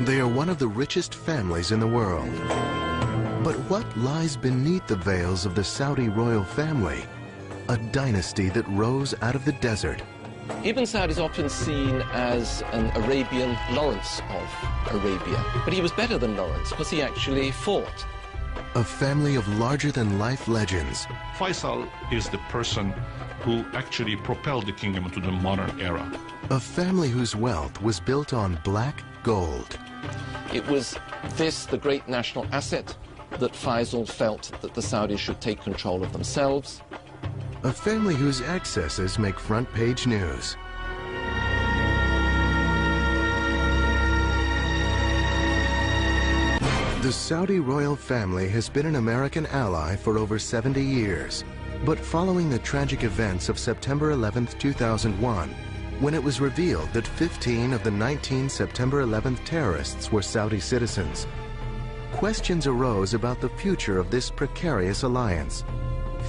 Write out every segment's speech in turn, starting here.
They are one of the richest families in the world. But what lies beneath the veils of the Saudi royal family? A dynasty that rose out of the desert. Ibn Saud is often seen as an Arabian Lawrence of Arabia, but he was better than Lawrence because he actually fought. A family of larger-than-life legends. Faisal is the person who actually propelled the kingdom into the modern era. A family whose wealth was built on black gold. It was this, the great national asset, that Faisal felt that the Saudis should take control of themselves. A family whose excesses make front-page news. The Saudi royal family has been an American ally for over 70 years. But following the tragic events of September 11th, 2001, when it was revealed that 15 of the 19 September 11th terrorists were Saudi citizens, questions arose about the future of this precarious alliance,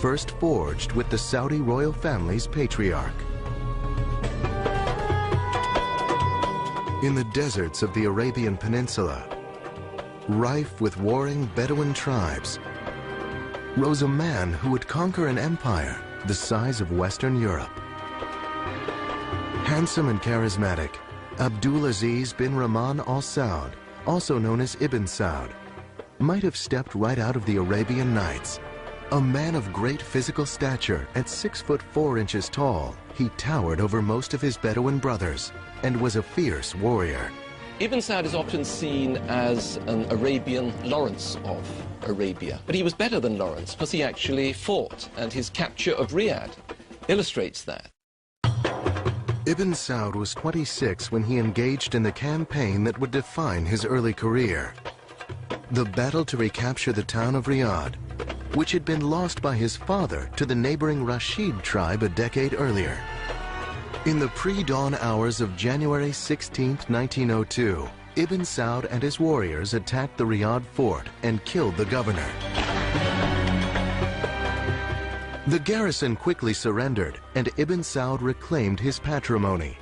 first forged with the Saudi royal family's patriarch. In the deserts of the Arabian Peninsula, rife with warring Bedouin tribes, rose a man who would conquer an empire the size of Western Europe. Handsome and charismatic, Abdulaziz bin Rahman al Saud, also known as Ibn Saud, might have stepped right out of the Arabian Nights. A man of great physical stature, at 6'4" tall, he towered over most of his Bedouin brothers and was a fierce warrior. Ibn Saud is often seen as an Arabian Lawrence of Arabia, but he was better than Lawrence because he actually fought, and his capture of Riyadh illustrates that. Ibn Saud was 26 when he engaged in the campaign that would define his early career. The battle to recapture the town of Riyadh, which had been lost by his father to the neighboring Rashid tribe a decade earlier. In the pre-dawn hours of January 16, 1902, Ibn Saud and his warriors attacked the Riyadh fort and killed the governor. The garrison quickly surrendered, and Ibn Saud reclaimed his patrimony.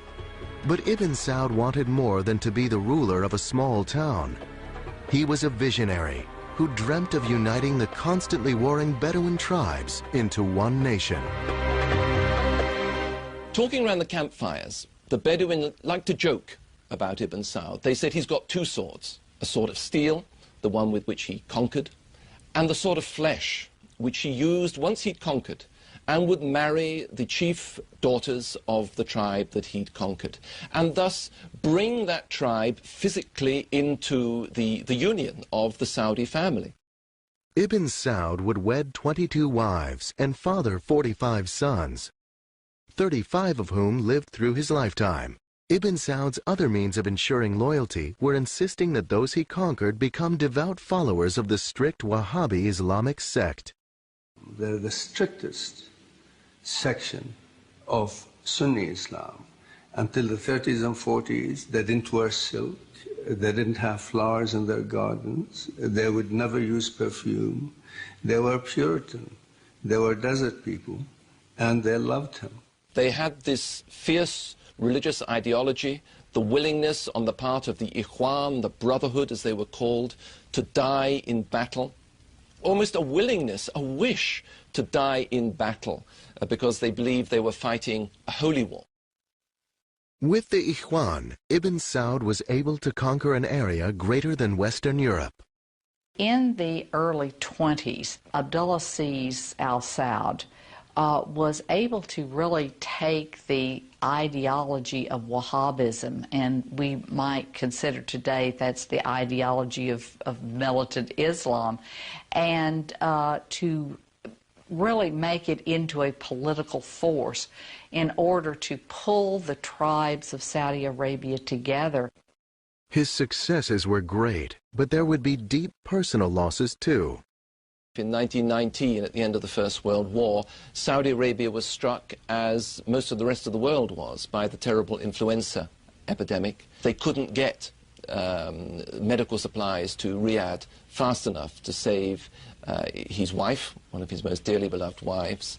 But Ibn Saud wanted more than to be the ruler of a small town. He was a visionary who dreamt of uniting the constantly warring Bedouin tribes into one nation. Talking around the campfires, the Bedouin liked to joke about Ibn Saud. They said he's got two swords, a sword of steel, the one with which he conquered, and the sword of flesh, which he used once he'd conquered, and would marry the chief daughters of the tribe that he'd conquered, and thus bring that tribe physically into the union of the Saudi family. Ibn Saud would wed 22 wives and father 45 sons, 35 of whom lived through his lifetime. Ibn Saud's other means of ensuring loyalty were insisting that those he conquered become devout followers of the strict Wahhabi Islamic sect. They're the strictest section of Sunni Islam. Until the 30s and 40s, they didn't wear silk, they didn't have flowers in their gardens, they would never use perfume. They were Puritan, they were desert people, and they loved him. They had this fierce religious ideology, the willingness on the part of the Ikhwan, the brotherhood as they were called, to die in battle. Almost a willingness, a wish to die in battle because they believed they were fighting a holy war. With the Ikhwan, Ibn Saud was able to conquer an area greater than Western Europe. In the early 20s, Abdulaziz al-Saud was able to really take the ideology of Wahhabism, and we might consider today that's the ideology of militant Islam, and to really make it into a political force in order to pull the tribes of Saudi Arabia together. His successes were great, but there would be deep personal losses too. In 1919, at the end of the First World War, Saudi Arabia was struck, as most of the rest of the world was, by the terrible influenza epidemic. They couldn't get medical supplies to Riyadh fast enough to save his wife, one of his most dearly beloved wives,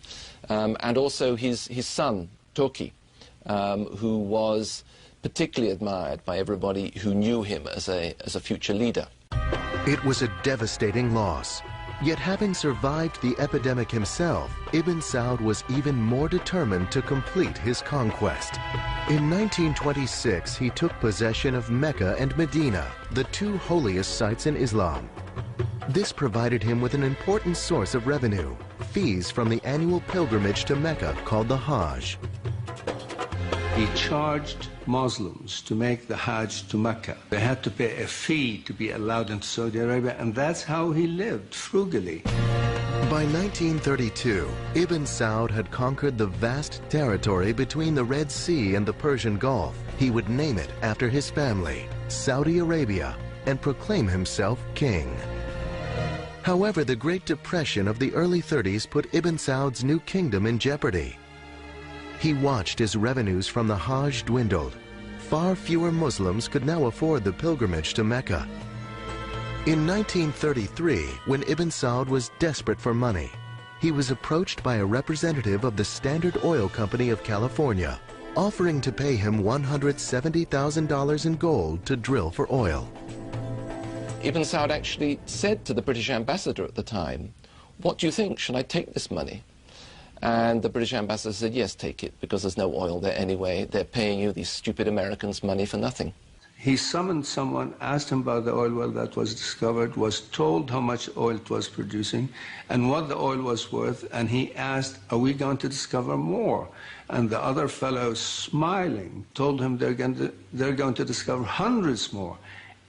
and also his son, Turki, who was particularly admired by everybody who knew him as a future leader. It was a devastating loss. Yet having survived the epidemic himself, Ibn Saud was even more determined to complete his conquest. In 1926, he took possession of Mecca and Medina, the two holiest sites in Islam. This provided him with an important source of revenue, fees from the annual pilgrimage to Mecca called the Hajj. He charged Muslims to make the Hajj to Mecca. They had to pay a fee to be allowed into Saudi Arabia, and that's how he lived, frugally. By 1932, Ibn Saud had conquered the vast territory between the Red Sea and the Persian Gulf. He would name it after his family, Saudi Arabia, and proclaim himself king. However, the Great Depression of the early 30s put Ibn Saud's new kingdom in jeopardy. He watched as revenues from the Hajj dwindled. Far fewer Muslims could now afford the pilgrimage to Mecca. In 1933, when Ibn Saud was desperate for money, he was approached by a representative of the Standard Oil Company of California, offering to pay him $170,000 in gold to drill for oil. Ibn Saud actually said to the British ambassador at the time, "What do you think? Should I take this money?" And the British ambassador said, "Yes, take it, because there's no oil there anyway. They're paying you, these stupid Americans, money for nothing." He summoned someone, asked him about the oil well that was discovered, was told how much oil it was producing and what the oil was worth, and he asked, "Are we going to discover more?" And the other fellow, smiling, told him they're going to discover hundreds more.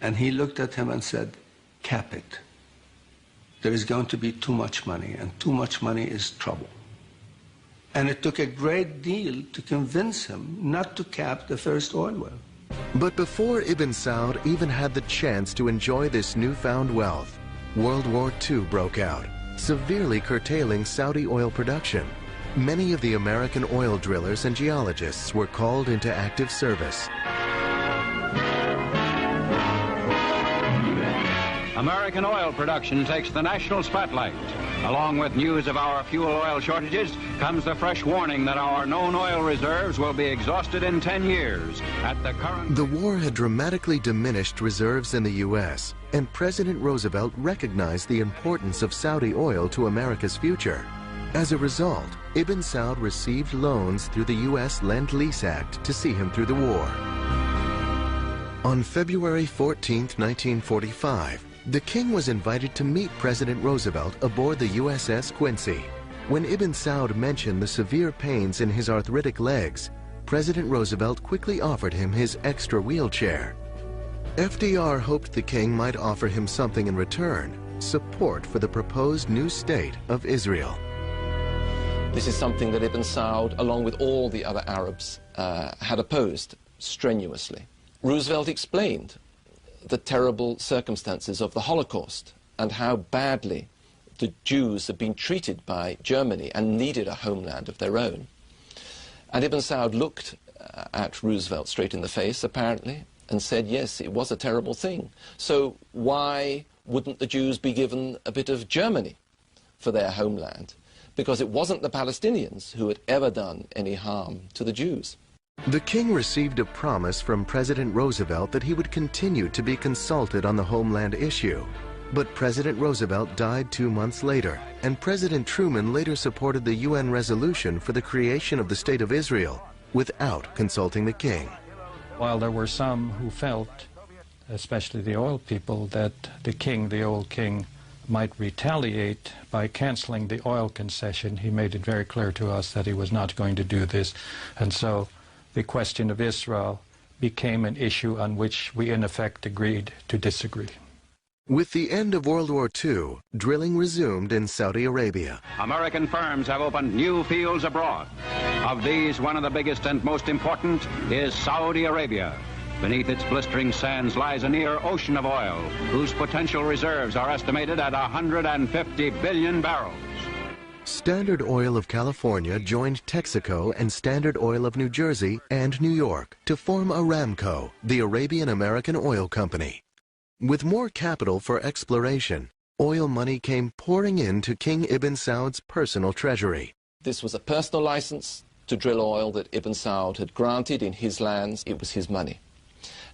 And he looked at him and said, "Cap it. There is going to be too much money, and too much money is trouble." And it took a great deal to convince him not to cap the first oil well. But before Ibn Saud even had the chance to enjoy this newfound wealth, World War II broke out, severely curtailing Saudi oil production. Many of the American oil drillers and geologists were called into active service. American oil production takes the national spotlight. Along with news of our fuel oil shortages comes the fresh warning that our known oil reserves will be exhausted in 10 years at the current... The war had dramatically diminished reserves in the U.S., and President Roosevelt recognized the importance of Saudi oil to America's future. As a result, Ibn Saud received loans through the U.S. Lend-Lease Act to see him through the war. On February 14, 1945, the king was invited to meet President Roosevelt aboard the USS Quincy. When Ibn Saud mentioned the severe pains in his arthritic legs, President Roosevelt quickly offered him his extra wheelchair. FDR hoped the king might offer him something in return, support for the proposed new state of Israel. This is something that Ibn Saud, along with all the other Arabs, had opposed strenuously. Roosevelt explained the terrible circumstances of the Holocaust and how badly the Jews had been treated by Germany and needed a homeland of their own. And Ibn Saud looked at Roosevelt straight in the face, apparently, and said, yes, it was a terrible thing. So why wouldn't the Jews be given a bit of Germany for their homeland? Because it wasn't the Palestinians who had ever done any harm to the Jews. The king received a promise from President Roosevelt that he would continue to be consulted on the homeland issue. But President Roosevelt died 2 months later, and President Truman later supported the UN resolution for the creation of the State of Israel without consulting the king. While there were some who felt, especially the oil people, that the old king, might retaliate by canceling the oil concession, he made it very clear to us that he was not going to do this. And so the question of Israel became an issue on which we in effect agreed to disagree. With the end of World War II, drilling resumed in Saudi Arabia. American firms have opened new fields abroad. Of these, one of the biggest and most important is Saudi Arabia. Beneath its blistering sands lies a near ocean of oil, whose potential reserves are estimated at 150 billion barrels. Standard Oil of California joined Texaco and Standard Oil of New Jersey and New York to form Aramco, the Arabian American Oil Company. With more capital for exploration, oil money came pouring into King Ibn Saud's personal treasury. This was a personal license to drill oil that Ibn Saud had granted in his lands. It was his money.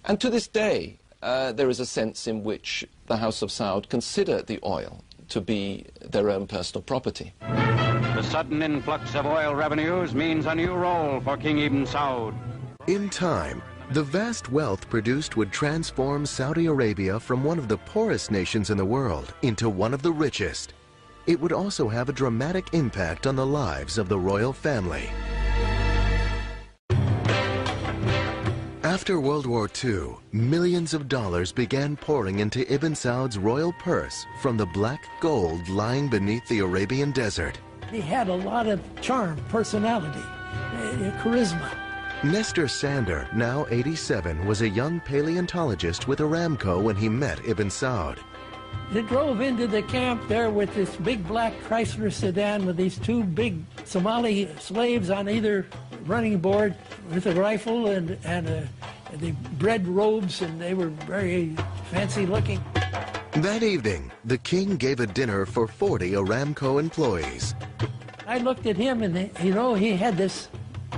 And to this day, there is a sense in which the House of Saud consider the oil to be their own personal property. The sudden influx of oil revenues means a new role for King Ibn Saud. In time, the vast wealth produced would transform Saudi Arabia from one of the poorest nations in the world into one of the richest. It would also have a dramatic impact on the lives of the royal family. After World War II, millions of dollars began pouring into Ibn Saud's royal purse from the black gold lying beneath the Arabian Desert. He had a lot of charm, personality, charisma. Nestor Sander, now 87, was a young paleontologist with Aramco when he met Ibn Saud. They drove into the camp there with this big black Chrysler sedan with these two big Somali slaves on either running board with a rifle and the red robes, and they were very fancy looking. That evening, the king gave a dinner for 40 Aramco employees. I looked at him and, you know, he had this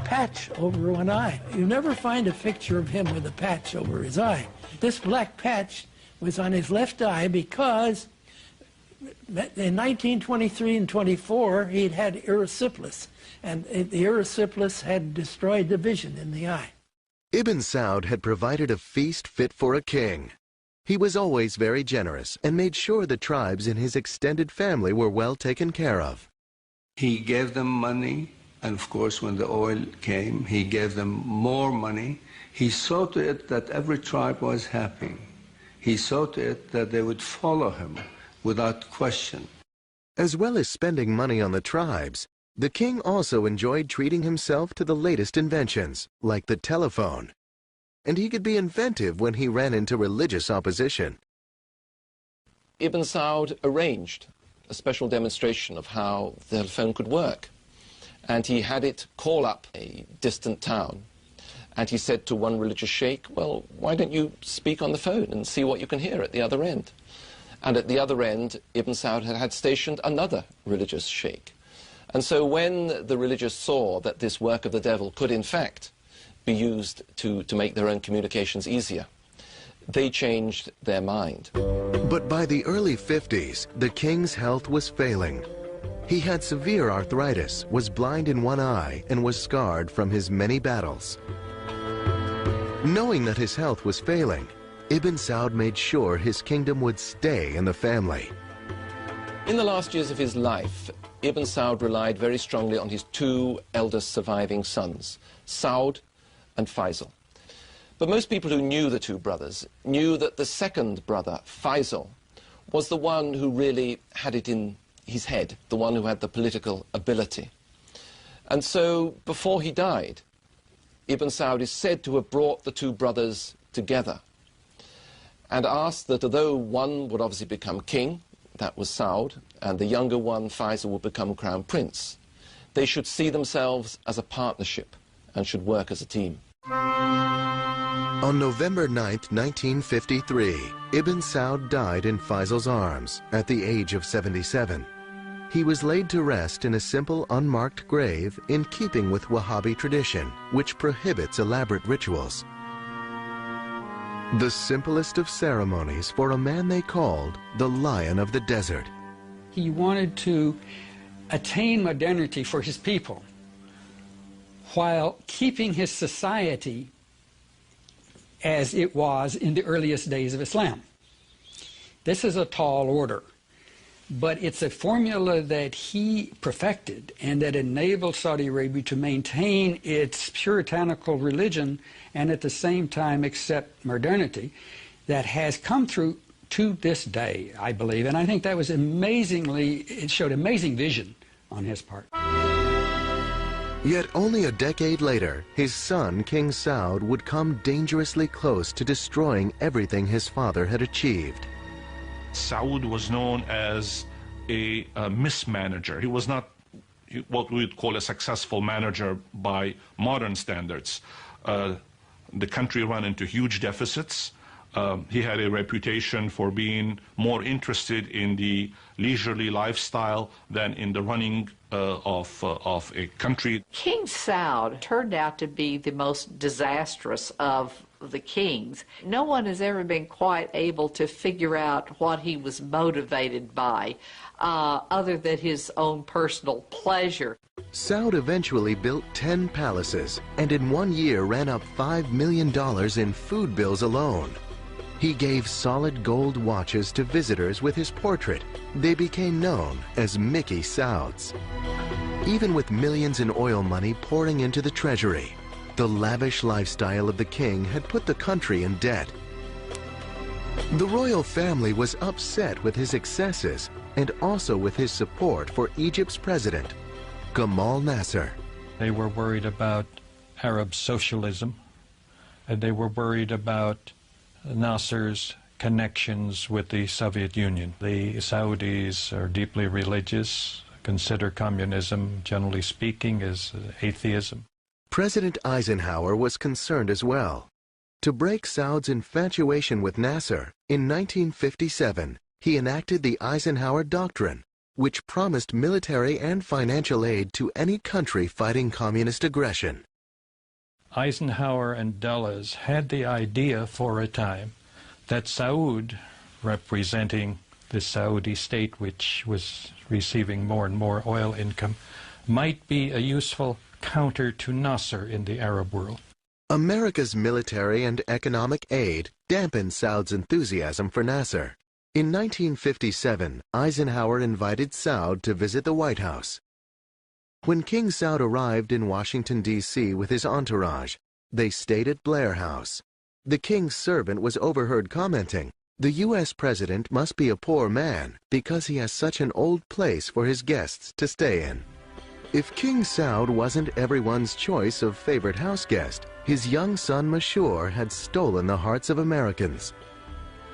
patch over one eye. You never find a picture of him with a patch over his eye. This black patch was on his left eye because in 1923 and 24 he'd had erysipelas, and the erysipelas had destroyed the vision in the eye. Ibn Saud had provided a feast fit for a king. He was always very generous and made sure the tribes in his extended family were well taken care of. He gave them money, and of course when the oil came, he gave them more money. He saw to it that every tribe was happy. He saw to it that they would follow him without question. As well as spending money on the tribes, the king also enjoyed treating himself to the latest inventions, like the telephone. And he could be inventive when he ran into religious opposition. Ibn Saud arranged a special demonstration of how the telephone could work. And he had it call up a distant town. And he said to one religious sheikh, well, why don't you speak on the phone and see what you can hear at the other end? And at the other end, Ibn Saud had stationed another religious sheikh. And so when the religious saw that this work of the devil could in fact be used to make their own communications easier, they changed their mind. But by the early 50s, the king's health was failing. He had severe arthritis, was blind in one eye, and was scarred from his many battles. Knowing that his health was failing, Ibn Saud made sure his kingdom would stay in the family. In the last years of his life, Ibn Saud relied very strongly on his two eldest surviving sons, Saud and Faisal. But most people who knew the two brothers knew that the second brother, Faisal, was the one who really had it in his head, the one who had the political ability. And so, before he died, Ibn Saud is said to have brought the two brothers together and asked that although one would obviously become king, that was Saud, and the younger one, Faisal, would become crown prince, they should see themselves as a partnership and should work as a team. On November 9, 1953, Ibn Saud died in Faisal's arms at the age of 77. He was laid to rest in a simple, unmarked grave in keeping with Wahhabi tradition, which prohibits elaborate rituals. The simplest of ceremonies for a man they called the Lion of the Desert. He wanted to attain modernity for his people while keeping his society as it was in the earliest days of Islam. This is a tall order, but it's a formula that he perfected and that enabled Saudi Arabia to maintain its puritanical religion and at the same time accept modernity that has come through to this day, I believe. And I think that was it showed amazing vision on his part. Yet only a decade later, his son, King Saud, would come dangerously close to destroying everything his father had achieved. Saud was known as a mismanager. He was not what we would call a successful manager by modern standards. The country ran into huge deficits. He had a reputation for being more interested in the leisurely lifestyle than in the running of a country. King Saud turned out to be the most disastrous of the kings. No one has ever been quite able to figure out what he was motivated by, other than his own personal pleasure. Saud eventually built 10 palaces, and in 1 year ran up $5 million in food bills alone. He gave solid gold watches to visitors with his portrait. They became known as Mickey Sauds. Even with millions in oil money pouring into the treasury, the lavish lifestyle of the king had put the country in debt. The royal family was upset with his excesses and also with his support for Egypt's president, Gamal Nasser. They were worried about Arab socialism, and they were worried about Nasser's connections with the Soviet Union. The Saudis are deeply religious, consider communism, generally speaking, as atheism. President Eisenhower was concerned as well. To break Saud's infatuation with Nasser, in 1957, he enacted the Eisenhower Doctrine, which promised military and financial aid to any country fighting communist aggression. Eisenhower and Dulles had the idea for a time that Saud, representing the Saudi state, which was receiving more and more oil income, might be a useful counter to Nasser in the Arab world. America's military and economic aid dampened Saud's enthusiasm for Nasser. In 1957, Eisenhower invited Saud to visit the White House. When King Saud arrived in Washington, D.C. with his entourage, they stayed at Blair House. The king's servant was overheard commenting, "The U.S. president must be a poor man because he has such an old place for his guests to stay in." If King Saud wasn't everyone's choice of favorite house guest, his young son Mashur had stolen the hearts of Americans.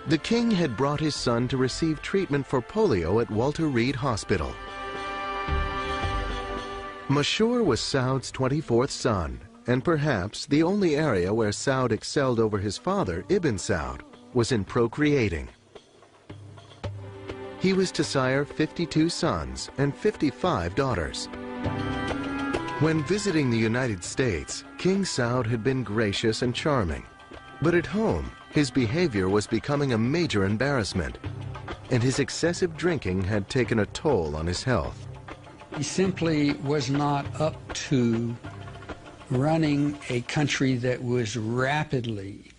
The king had brought his son to receive treatment for polio at Walter Reed Hospital. Mashur was Saud's 24th son, and perhaps the only area where Saud excelled over his father, Ibn Saud, was in procreating. He was to sire 52 sons and 55 daughters. When visiting the United States, King Saud had been gracious and charming. But at home, his behavior was becoming a major embarrassment, and his excessive drinking had taken a toll on his health. He simply was not up to running a country that was rapidly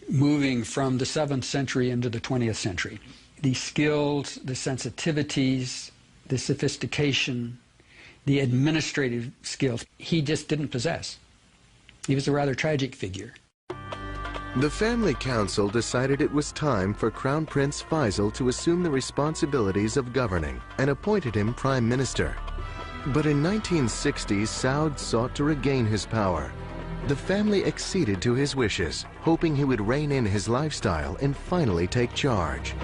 moving from the 7th century into the 20th century. The skills, the sensitivities, the sophistication, the administrative skills, he just didn't possess. He was a rather tragic figure. The family council decided it was time for Crown Prince Faisal to assume the responsibilities of governing and appointed him prime minister. But in 1960, Saud sought to regain his power. The family acceded to his wishes, hoping he would rein in his lifestyle and finally take charge.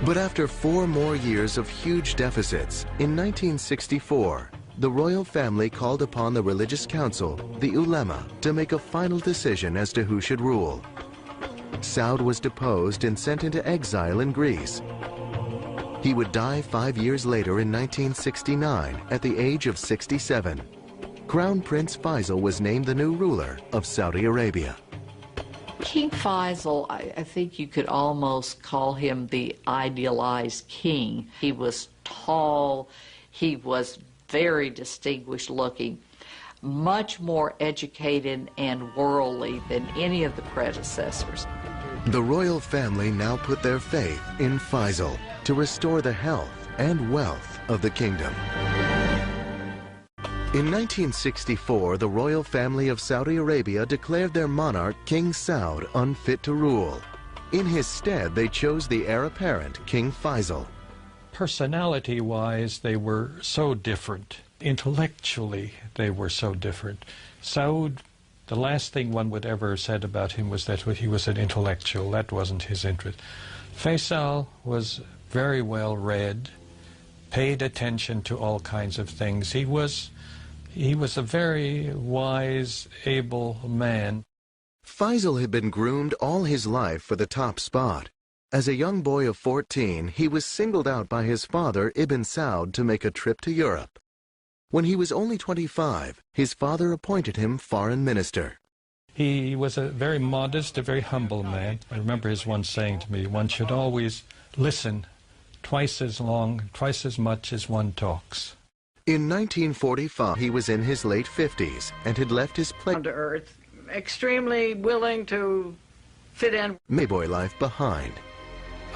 But after 4 more years of huge deficits, in 1964, the royal family called upon the religious council, the ulema, to make a final decision as to who should rule. Saud was deposed and sent into exile in Greece. He would die 5 years later in 1969 at the age of 67. Crown Prince Faisal was named the new ruler of Saudi Arabia. King Faisal, I think you could almost call him the idealized king. He was tall, he was very distinguished looking, much more educated and worldly than any of the predecessors. The royal family now put their faith in Faisal to restore the health and wealth of the kingdom. In 1964, the royal family of Saudi Arabia declared their monarch, King Saud, unfit to rule. In his stead, they chose the heir apparent, King Faisal. Personality-wise, they were so different. Intellectually, they were so different. Saud, the last thing one would ever have said about him was that he was an intellectual. That wasn't his interest. Faisal was very well read, paid attention to all kinds of things. He was a very wise, able man. Faisal had been groomed all his life for the top spot. As a young boy of 14, he was singled out by his father, Ibn Saud, to make a trip to Europe. When he was only 25, his father appointed him foreign minister. He was a very modest, a very humble man. I remember his once saying to me, one should always listen twice as long, twice as much as one talks. In 1945, he was in his late 50s and had left his down to earth, extremely willing to fit in. Mayboy life behind.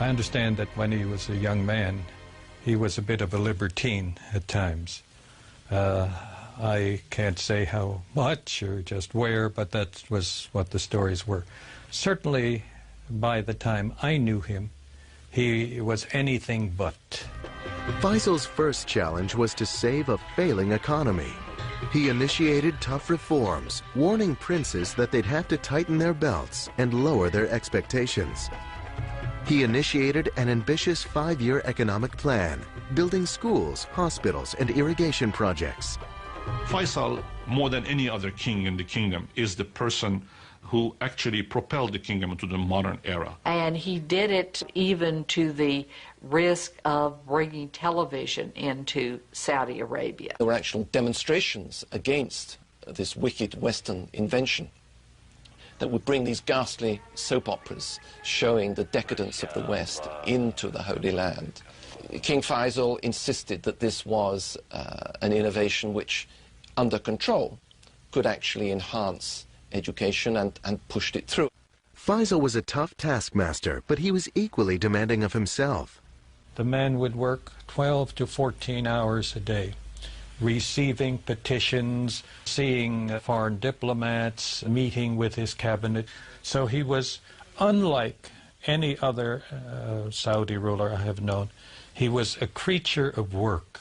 I understand that when he was a young man, he was a bit of a libertine at times. I can't say how much or just where, but that was what the stories were. Certainly, by the time I knew him, he was anything but. Faisal's first challenge was to save a failing economy. He initiated tough reforms, warning princes that they'd have to tighten their belts and lower their expectations. He initiated an ambitious 5-year economic plan, building schools, hospitals, and irrigation projects. Faisal, more than any other king in the kingdom, is the person who actually propelled the kingdom into the modern era. And he did it even to the risk of bringing television into Saudi Arabia. There were actual demonstrations against this wicked Western invention that would bring these ghastly soap operas showing the decadence of the West into the Holy Land. King Faisal insisted that this was an innovation which, under control, could actually enhance education and pushed it through. Faisal was a tough taskmaster, but he was equally demanding of himself. The man would work 12 to 14 hours a day, receiving petitions, seeing foreign diplomats, meeting with his cabinet. So he was unlike any other Saudi ruler I have known. He was a creature of work.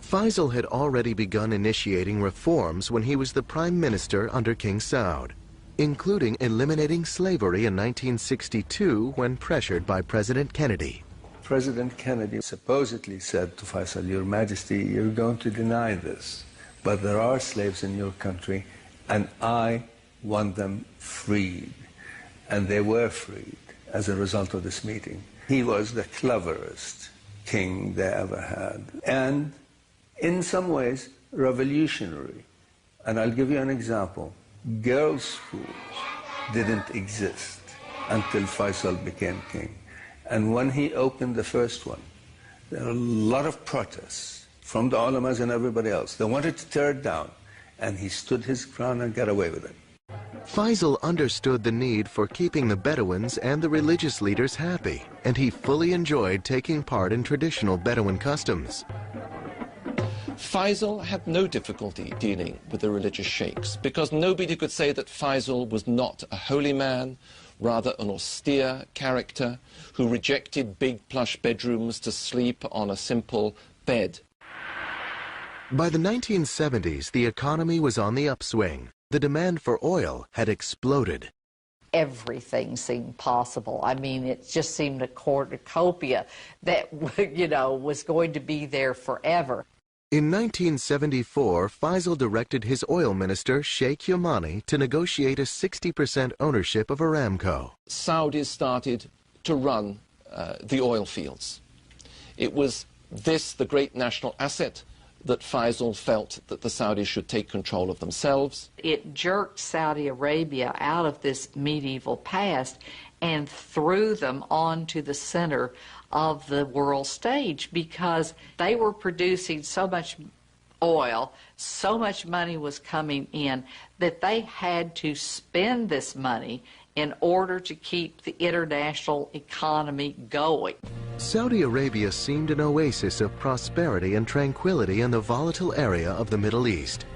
Faisal had already begun initiating reforms when he was the prime minister under King Saud, including eliminating slavery in 1962 when pressured by President Kennedy. President Kennedy supposedly said to Faisal, Your Majesty, you're going to deny this, but there are slaves in your country, and I want them freed. And they were freed as a result of this meeting. He was the cleverest king they ever had, and in some ways revolutionary. And I'll give you an example. Girls' schools didn't exist until Faisal became king. And when he opened the first one, there were a lot of protests from the ulamas and everybody else. They wanted to tear it down, and he stood his ground and got away with it. Faisal understood the need for keeping the Bedouins and the religious leaders happy, and he fully enjoyed taking part in traditional Bedouin customs. Faisal had no difficulty dealing with the religious sheikhs because nobody could say that Faisal was not a holy man, rather an austere character who rejected big plush bedrooms to sleep on a simple bed. By the 1970s, the economy was on the upswing. The demand for oil had exploded. Everything seemed possible. I mean, it just seemed a cornucopia that, you know, was going to be there forever. In 1974, Faisal directed his oil minister, Sheikh Yamani, to negotiate a 60% ownership of Aramco. Saudis started to run the oil fields. It was this, the great national asset, that Faisal felt that the Saudis should take control of themselves. It jerked Saudi Arabia out of this medieval past and threw them onto the center of the world stage because they were producing so much oil, so much money was coming in that they had to spend this money in order to keep the international economy going. Saudi Arabia seemed an oasis of prosperity and tranquility in the volatile area of the Middle East.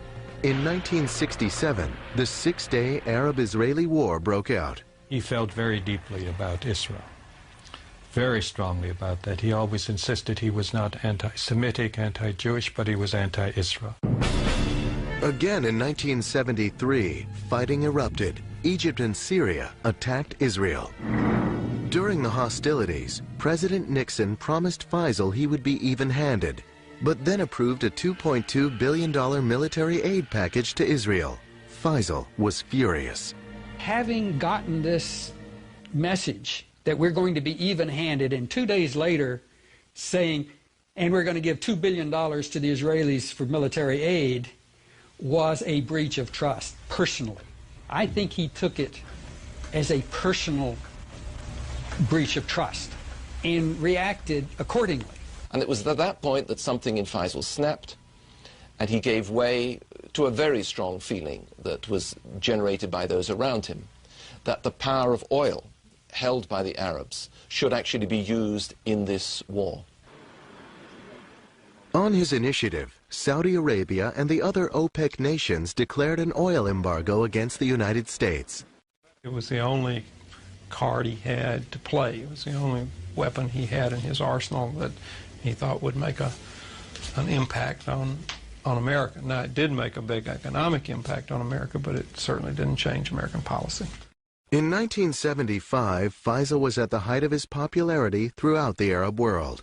In 1967, the six-day Arab-Israeli War broke out. He felt very deeply about Israel, very strongly about that. He always insisted he was not anti-Semitic, anti-Jewish, but he was anti-Israel. Again in 1973, fighting erupted. Egypt and Syria attacked Israel. During the hostilities, President Nixon promised Faisal he would be even-handed, but then approved a $2.2 billion military aid package to Israel. Faisal was furious. Having gotten this message that we're going to be even-handed, and 2 days later saying, and we're going to give $2 billion to the Israelis for military aid, was a breach of trust, personally. I think he took it as a personal breach of trust and reacted accordingly. And it was at that point that something in Faisal snapped, and he gave way to a very strong feeling that was generated by those around him, that the power of oil held by the Arabs should actually be used in this war. On his initiative, Saudi Arabia and the other OPEC nations declared an oil embargo against the United States. It was the only card he had to play. It was the only weapon he had in his arsenal that he thought would make an impact on America. Now, it did make a big economic impact on America, but it certainly didn't change American policy. In 1975, Faisal was at the height of his popularity throughout the Arab world.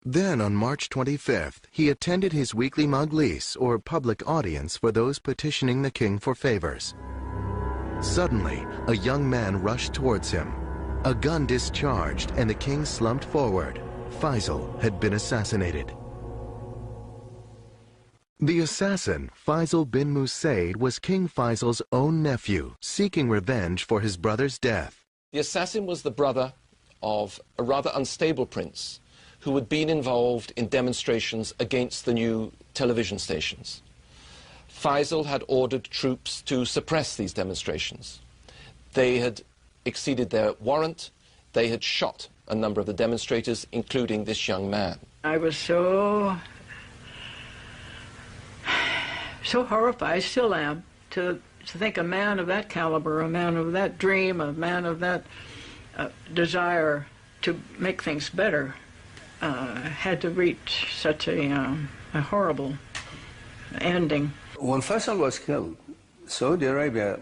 Then, on March 25th, he attended his weekly majlis, or public audience for those petitioning the king for favors. Suddenly, a young man rushed towards him. A gun discharged, and the king slumped forward. Faisal had been assassinated. The assassin, Faisal bin Musaid, was King Faisal's own nephew, seeking revenge for his brother's death. The assassin was the brother of a rather unstable prince who had been involved in demonstrations against the new television stations. Faisal had ordered troops to suppress these demonstrations. They had exceeded their warrant. They had shot a number of the demonstrators, including this young man. I was so horrified, still am, to think a man of that caliber, a man of that dream, a man of that desire to make things better, had to reach such a horrible ending. When Faisal was killed, Saudi Arabia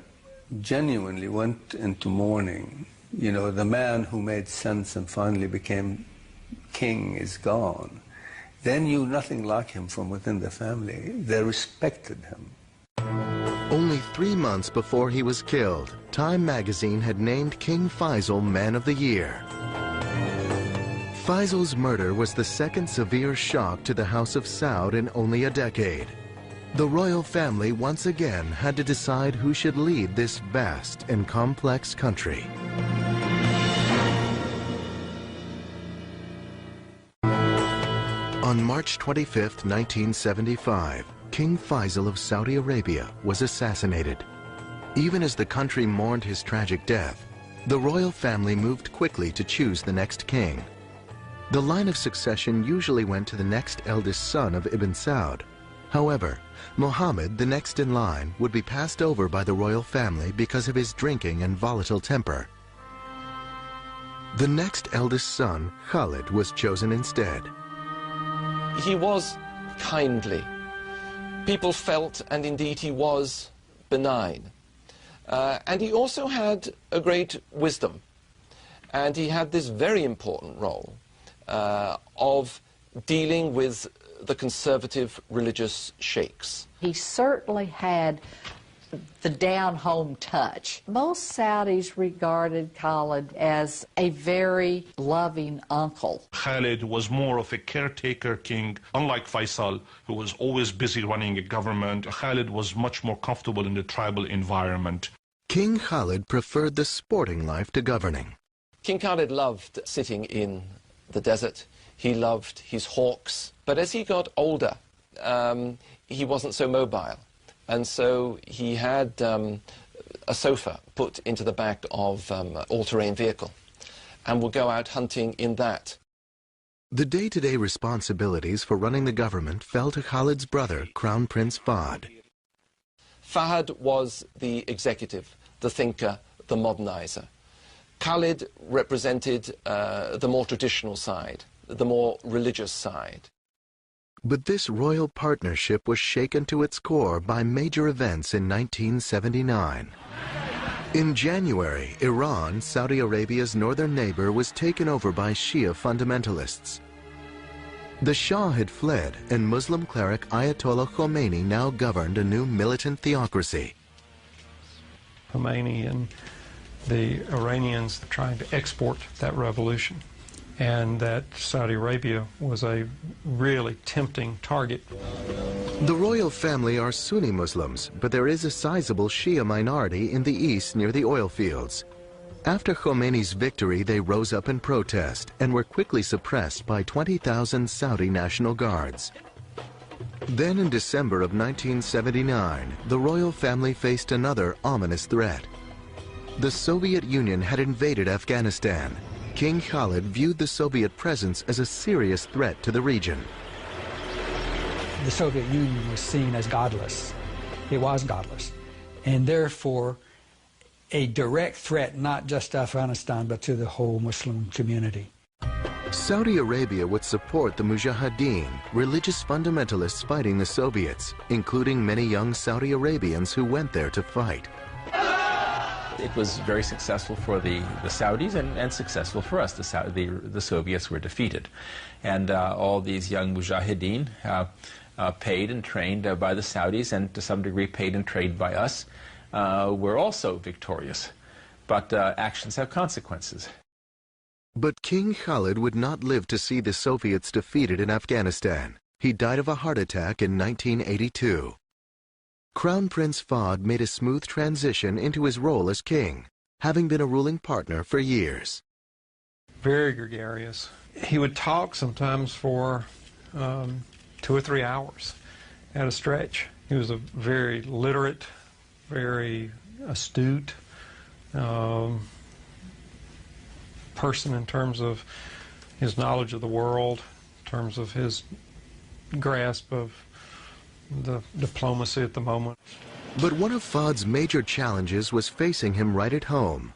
genuinely went into mourning. You know, the man who made sense and finally became king is gone. They knew nothing like him from within the family. They respected him. Only 3 months before he was killed, Time magazine had named King Faisal Man of the Year. Faisal's murder was the second severe shock to the House of Saud in only a decade. The royal family once again had to decide who should lead this vast and complex country. On March 25, 1975, King Faisal of Saudi Arabia was assassinated. Even as the country mourned his tragic death, the royal family moved quickly to choose the next king. The line of succession usually went to the next eldest son of Ibn Saud. However, Muhammad, the next in line, would be passed over by the royal family because of his drinking and volatile temper. The next eldest son, Khalid, was chosen instead. He was kindly. People felt, and indeed he was, benign. And he also had a great wisdom. And he had this very important role of dealing with the conservative religious sheikhs. He certainly had the down-home touch. Most Saudis regarded Khalid as a very loving uncle. Khalid was more of a caretaker king, unlike Faisal, who was always busy running a government. Khalid was much more comfortable in the tribal environment. King Khalid preferred the sporting life to governing. King Khalid loved sitting in the desert. He loved his hawks. But as he got older, he wasn't so mobile. And so he had a sofa put into the back of an all-terrain vehicle and would go out hunting in that. The day-to-day responsibilities for running the government fell to Khalid's brother, Crown Prince Fahd. Fahd was the executive, the thinker, the modernizer. Khalid represented the more traditional side, the more religious side. But this royal partnership was shaken to its core by major events in 1979. In January, Iran, Saudi Arabia's northern neighbor, was taken over by Shia fundamentalists. The Shah had fled, and Muslim cleric Ayatollah Khomeini now governed a new militant theocracy. Khomeini and the Iranians trying to export that revolution, and that Saudi Arabia was a really tempting target. The royal family are Sunni Muslims, but there is a sizable Shia minority in the east near the oil fields. After Khomeini's victory, they rose up in protest and were quickly suppressed by 20,000 Saudi National Guards. Then in December of 1979, the royal family faced another ominous threat. The Soviet Union had invaded Afghanistan. King Khalid viewed the Soviet presence as a serious threat to the region. The Soviet Union was seen as godless. It was godless, and therefore a direct threat not just to Afghanistan but to the whole Muslim community. Saudi Arabia would support the Mujahideen, religious fundamentalists fighting the Soviets, including many young Saudi Arabians who went there to fight. It was very successful for the Saudis and successful for us. The Soviets were defeated. And all these young Mujahideen, paid and trained by the Saudis and to some degree paid and trained by us, were also victorious. But actions have consequences. But King Khalid would not live to see the Soviets defeated in Afghanistan. He died of a heart attack in 1982. Crown Prince Fahd made a smooth transition into his role as king, having been a ruling partner for years. Very gregarious. He would talk sometimes for 2 or 3 hours at a stretch. He was a very literate, very astute person in terms of his knowledge of the world, in terms of his grasp of the diplomacy at the moment. But one of Fahd's major challenges was facing him right at home.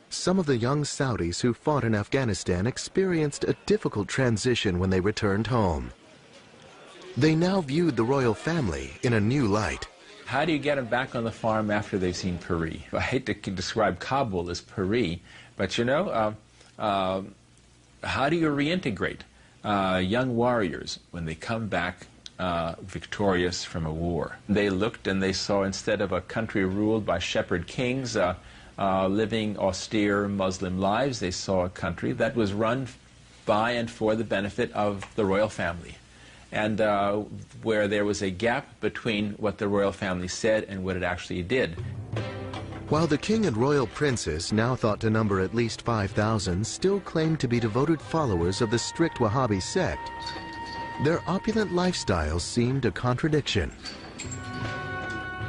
Some of the young Saudis who fought in Afghanistan experienced a difficult transition when they returned home. They now viewed the royal family in a new light. How do you get them back on the farm after they've seen Pari? I hate to describe Kabul as Pari, but you know, how do you reintegrate young warriors when they come back victorious from a war? They looked and they saw, instead of a country ruled by shepherd kings living austere Muslim lives, they saw a country that was run by and for the benefit of the royal family, and where there was a gap between what the royal family said and what it actually did. While the king and royal princes, now thought to number at least 5,000, still claimed to be devoted followers of the strict Wahhabi sect, their opulent lifestyles seemed a contradiction.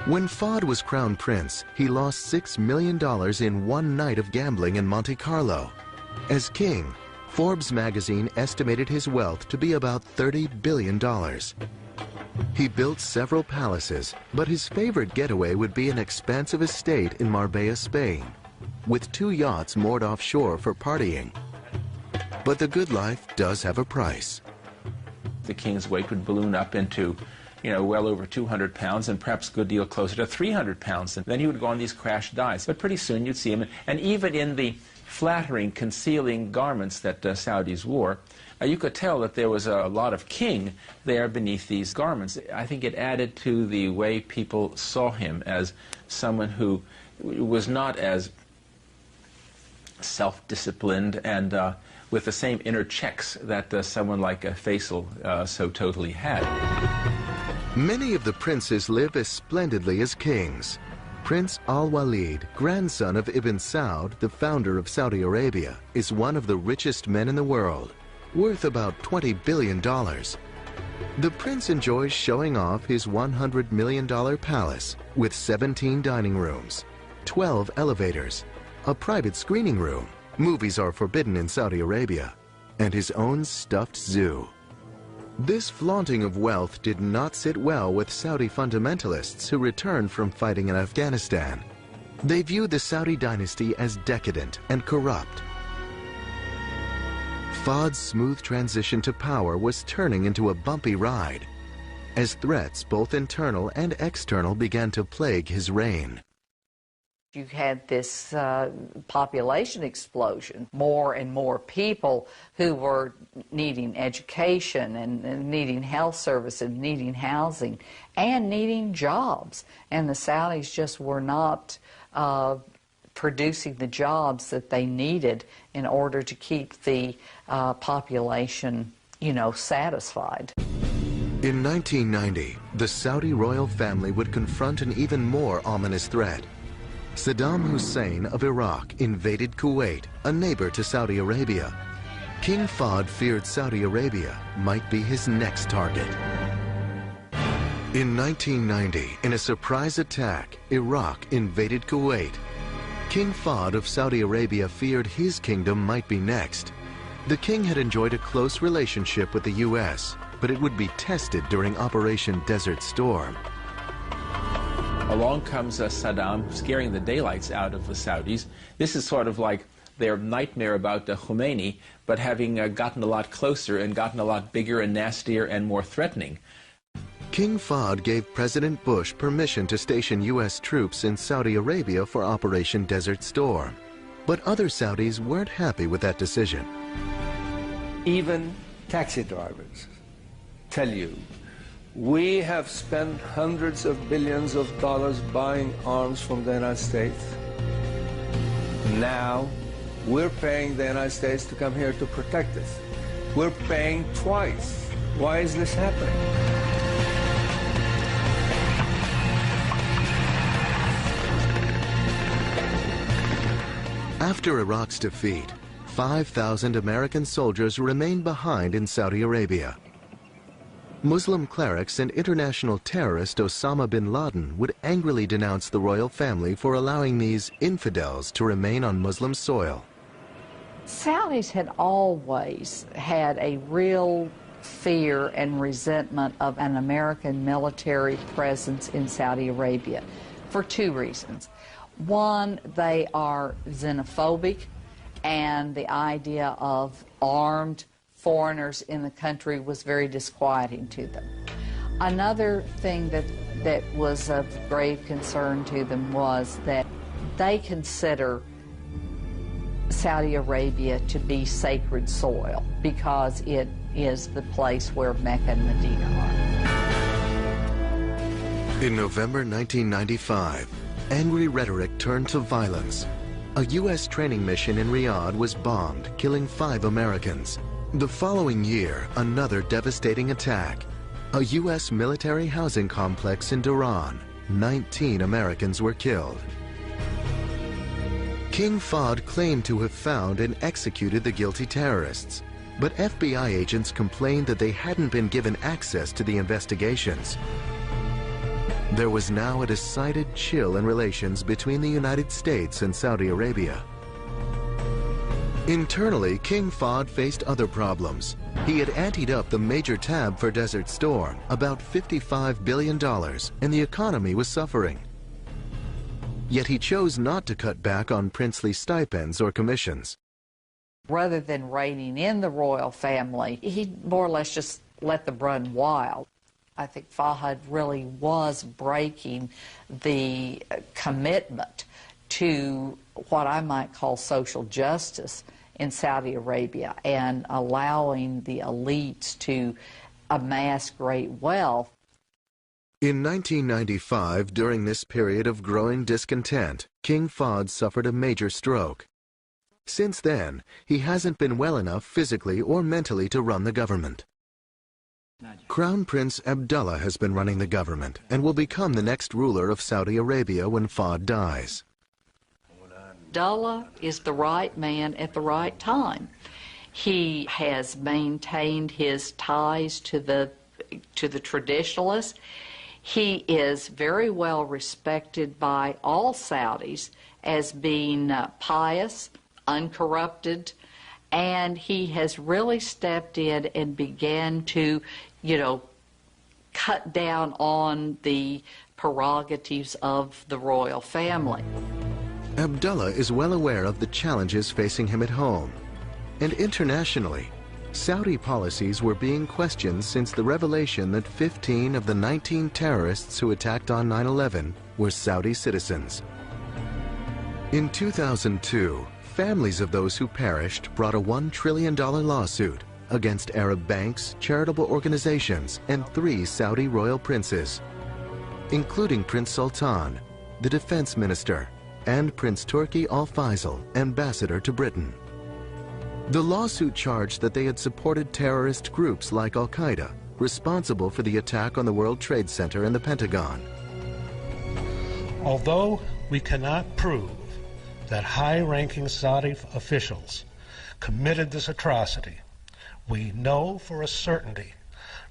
When Fahd was crown prince, he lost $6 million in one night of gambling in Monte Carlo. As king, Forbes magazine estimated his wealth to be about $30 billion. He built several palaces, but his favorite getaway would be an expansive estate in Marbella, Spain, with 2 yachts moored offshore for partying. But the good life does have a price. The king's weight would balloon up into, you know, well over 200 pounds and perhaps a good deal closer to 300 pounds. And then he would go on these crash dives. But pretty soon you'd see him, and even in the flattering, concealing garments that Saudis wore, you could tell that there was a lot of king there beneath these garments. I think it added to the way people saw him as someone who was not as self-disciplined and with the same inner checks that someone like Faisal so totally had. Many of the princes live as splendidly as kings. Prince Al-Walid, grandson of Ibn Saud, the founder of Saudi Arabia, is one of the richest men in the world, worth about $20 billion. The prince enjoys showing off his $100 million palace with 17 dining rooms, 12 elevators, a private screening room, movies are forbidden in Saudi Arabia, and his own stuffed zoo. This flaunting of wealth did not sit well with Saudi fundamentalists who returned from fighting in Afghanistan. They viewed the Saudi dynasty as decadent and corrupt. Fahd's smooth transition to power was turning into a bumpy ride, as threats, both internal and external, began to plague his reign. You had this population explosion, more and more people who were needing education and needing health service and needing housing and needing jobs. And the Saudis just were not producing the jobs that they needed in order to keep the population, satisfied. In 1990, the Saudi royal family would confront an even more ominous threat. Saddam Hussein of Iraq invaded Kuwait, a neighbor to Saudi Arabia. King Fahd feared Saudi Arabia might be his next target. In 1990, in a surprise attack, Iraq invaded Kuwait. King Fahd of Saudi Arabia feared his kingdom might be next. The king had enjoyed a close relationship with the U.S., but it would be tested during Operation Desert Storm. Along comes Saddam, scaring the daylights out of the Saudis. This is sort of like their nightmare about Khomeini, but having gotten a lot closer and gotten a lot bigger and nastier and more threatening. King Fahd gave President Bush permission to station U.S. troops in Saudi Arabia for Operation Desert Storm. But other Saudis weren't happy with that decision. Even taxi drivers tell you, we have spent hundreds of billions of dollars buying arms from the United States. Now, we're paying the United States to come here to protect us. We're paying twice. Why is this happening? After Iraq's defeat, 5,000 American soldiers remained behind in Saudi Arabia. Muslim clerics and international terrorist Osama bin Laden would angrily denounce the royal family for allowing these infidels to remain on Muslim soil. Saudis had always had a real fear and resentment of an American military presence in Saudi Arabia for two reasons. One, they are xenophobic, and the idea of armed foreigners in the country was very disquieting to them. Another thing that was of grave concern to them was that they consider Saudi Arabia to be sacred soil because it is the place where Mecca and Medina are. In November 1995, angry rhetoric turned to violence. A U.S. training mission in Riyadh was bombed, killing 5 Americans. The following year, another devastating attack. A U.S. military housing complex in Dhahran. 19 Americans were killed. King Fahd claimed to have found and executed the guilty terrorists, but FBI agents complained that they hadn't been given access to the investigations. There was now a decided chill in relations between the United States and Saudi Arabia. Internally, King Fahd faced other problems. He had anteed up the major tab for Desert Storm, about $55 billion, and the economy was suffering. Yet he chose not to cut back on princely stipends or commissions. Rather than reining in the royal family, he more or less just let them run wild. I think Fahd really was breaking the commitment to what I might call social justice in Saudi Arabia and allowing the elites to amass great wealth. In 1995, during this period of growing discontent, King Fahd suffered a major stroke. Since then, he hasn't been well enough physically or mentally to run the government. Crown Prince Abdullah has been running the government and will become the next ruler of Saudi Arabia when Fahd dies. Abdullah is the right man at the right time. He has maintained his ties to the traditionalists. He is very well respected by all Saudis as being pious, uncorrupted, and he has really stepped in and began to, cut down on the prerogatives of the royal family. Abdullah is well aware of the challenges facing him at home. And internationally, Saudi policies were being questioned since the revelation that 15 of the 19 terrorists who attacked on 9/11 were Saudi citizens. In 2002, families of those who perished brought a $1 trillion lawsuit against Arab banks, charitable organizations, and 3 Saudi royal princes, including Prince Sultan, the defense minister, and Prince Turki Al Faisal, ambassador to Britain. The lawsuit charged that they had supported terrorist groups like Al-Qaeda, responsible for the attack on the World Trade Center and the Pentagon. Although we cannot prove that high-ranking Saudi officials committed this atrocity, we know for a certainty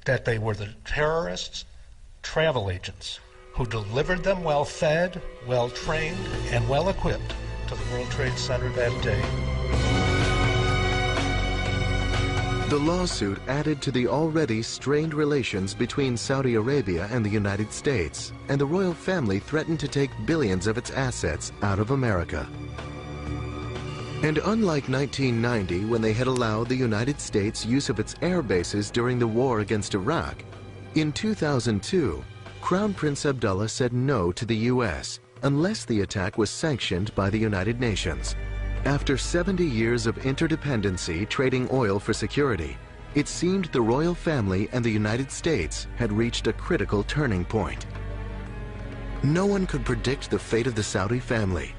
that they were the terrorists' travel agents who delivered them well-fed, well-trained, and well-equipped to the World Trade Center that day. The lawsuit added to the already strained relations between Saudi Arabia and the United States, and the royal family threatened to take billions of its assets out of America. And unlike 1990, when they had allowed the United States use of its air bases during the war against Iraq, in 2002, Crown Prince Abdullah said no to the U.S. unless the attack was sanctioned by the United Nations. After 70 years of interdependency trading oil for security, it seemed the royal family and the United States had reached a critical turning point. No one could predict the fate of the Saudi family.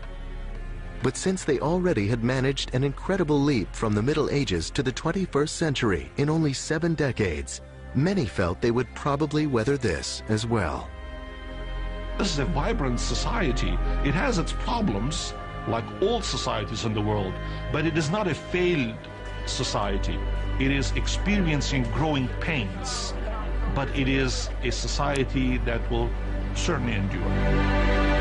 But since they already had managed an incredible leap from the Middle Ages to the 21st century in only 7 decades, many felt they would probably weather this as well. This is a vibrant society. It has its problems, like all societies in the world, but it is not a failed society. It is experiencing growing pains, but it is a society that will certainly endure.